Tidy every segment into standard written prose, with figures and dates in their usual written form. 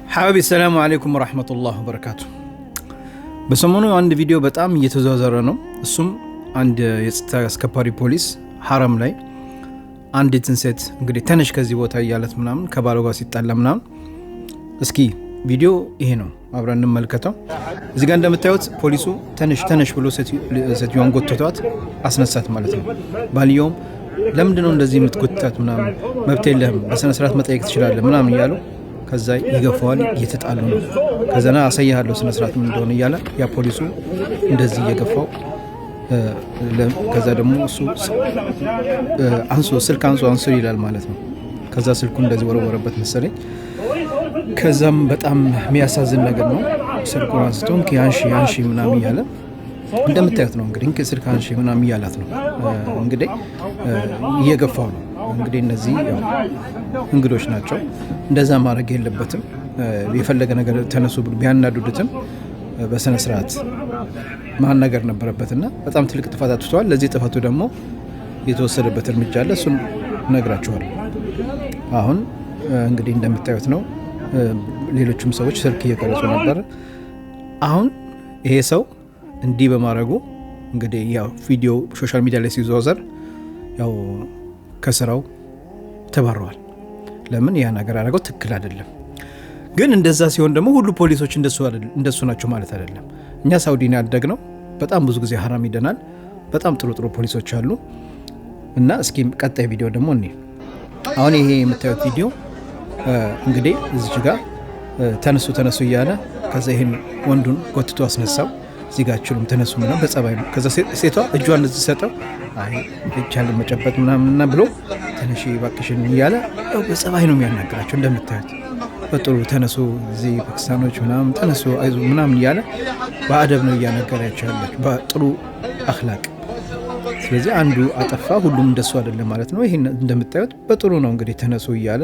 حبايبي السلام عليكم ورحمة الله وبركاته. በሰሞኑ አንድ ቪዲዮ በጣም እየተዘዋወረ ነው። እሱም አንድ የጸጥታ አስከባሪ ፖሊስ ሐረም ላይ አንዲትን ሴት እንግዲህ ተነሽ ከዚህ ቦታ እያለት ምናምን ከባሏ ጋር ሲጣላ ምናምን። እስኪ ቪዲዮ ይሄ ነው፣ አብረን እንመልከተው። እዚህ ጋር እንደምታዩት ፖሊሱ ተነሽ ብሎ ሴትዮዋን ጎትቷት አስነሳት ማለት ነው። ባልየውም ለምንድነው እንደዚህ የምትጎትታት ምናምን፣ መብት የለህም፣ በስነ ስርዓት መጠየቅ ትችላለህ ምናምን እያሉ ከዛ ይገፋዋል፣ እየተጣሉ ነው። ከዛና አሳያለሁ ስነ ስርዓት ምን እንደሆነ እያለ ያ ፖሊሱ እንደዚህ እየገፋው ከዛ ደግሞ እሱ ስልክ አንሱ ይላል ማለት ነው። ከዛ ስልኩ እንደዚህ ወረወረበት መሰለኝ። ከዛም በጣም የሚያሳዝን ነገር ነው። ስልኩን አንስቶ አንሺ ምናምን እያለ እንደምታዩት ነው እንግዲህ ስልክ አንሺ ምናምን እያላት ነው እንግዲህ እየገፋው ነው። እንግዲህ እነዚህ እንግዶች ናቸው፣ እንደዛ ማድረግ የለበትም። የፈለገ ነገር ተነሱ ብሎ ቢያናዱድትም በስነ ስርዓት ማናገር ነበረበትና በጣም ትልቅ ጥፋት አጥፍተዋል። ለዚህ ጥፋቱ ደግሞ የተወሰደበት እርምጃ አለ፣ እሱን እነግራችኋለሁ። አሁን እንግዲህ እንደምታዩት ነው። ሌሎችም ሰዎች ስልክ እየቀረጹ ነበር። አሁን ይሄ ሰው እንዲህ በማድረጉ እንግዲህ ያው ቪዲዮ ሶሻል ሚዲያ ላይ ሲዘዋወር ያው ከስራው ተባረዋል። ለምን ያ ነገር አደረገው? ትክክል አይደለም። ግን እንደዛ ሲሆን ደግሞ ሁሉ ፖሊሶች እንደሱ ናቸው ማለት አይደለም። እኛ ሳውዲ ነው ያደግነው። በጣም ብዙ ጊዜ ሐራም ይደናል። በጣም ጥሩ ፖሊሶች አሉ። እና እስኪ ቀጣይ ቪዲዮ ደግሞ እኔ አሁን ይሄ የምታዩት ቪዲዮ እንግዲህ እዚህ ጋር ተነሱ እያለ ከዛ ይሄን ወንዱን ጎትቶ አስነሳው። እዚህ ጋር ችሉም ተነሱ ምናምን በጸባይ ነው። ከዛ ሴቷ እጇን እዚህ ሰጠው፣ አይ እቻለ መጨበጥ ምናምንና ብሎ ተነሺ እባክሽን እያለ በጸባይ ነው የሚያናግራቸው። እንደምታዩት በጥሩ ተነሱ፣ እዚህ ፓኪስታኖች ምናምን ተነሱ አይዞ ምናምን እያለ በአደብ ነው እያነገራቸው ያለች፣ በጥሩ አኽላቅ። ስለዚህ አንዱ አጠፋ፣ ሁሉም እንደሱ አይደለም ማለት ነው። ይሄን እንደምታዩት በጥሩ ነው እንግዲህ ተነሱ እያለ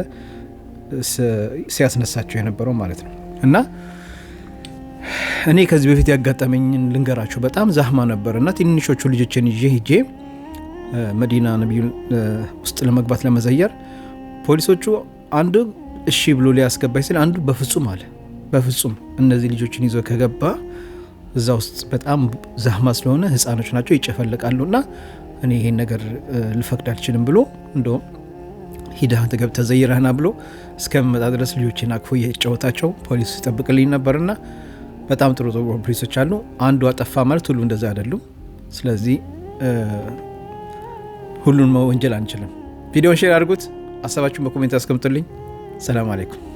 ሲያስነሳቸው የነበረው ማለት ነው። እና እኔ ከዚህ በፊት ያጋጠመኝን ልንገራችሁ። በጣም ዛህማ ነበር እና ትንሾቹ ልጆችን ይዤ ሄጄ መዲና ነብዩ ውስጥ ለመግባት ለመዘየር ፖሊሶቹ አንዱ እሺ ብሎ ሊያስገባኝ ሲል አንዱ በፍጹም አለ። በፍጹም እነዚህ ልጆችን ይዞ ከገባ እዛ ውስጥ በጣም ዛህማ ስለሆነ ህፃኖች ናቸው ይጨፈልቃሉና እኔ ይሄን ነገር ልፈቅድ አልችልም ብሎ እንደውም ሂደህ ተገብተህ ዘይረህና ብሎ እስከመጣ ድረስ ልጆችን አቅፎ እየጫወታቸው ፖሊስ ይጠብቅልኝ ነበርና በጣም ጥሩ ፖሊሶች አሉ። አንዱ አጠፋ ማለት ሁሉ እንደዛ አይደሉም። ስለዚህ ሁሉን መወንጀል አንችልም። ቪዲዮን ሼር አድርጉት፣ ሀሳባችሁን በኮሜንት አስቀምጡልኝ። ሰላም አለይኩም።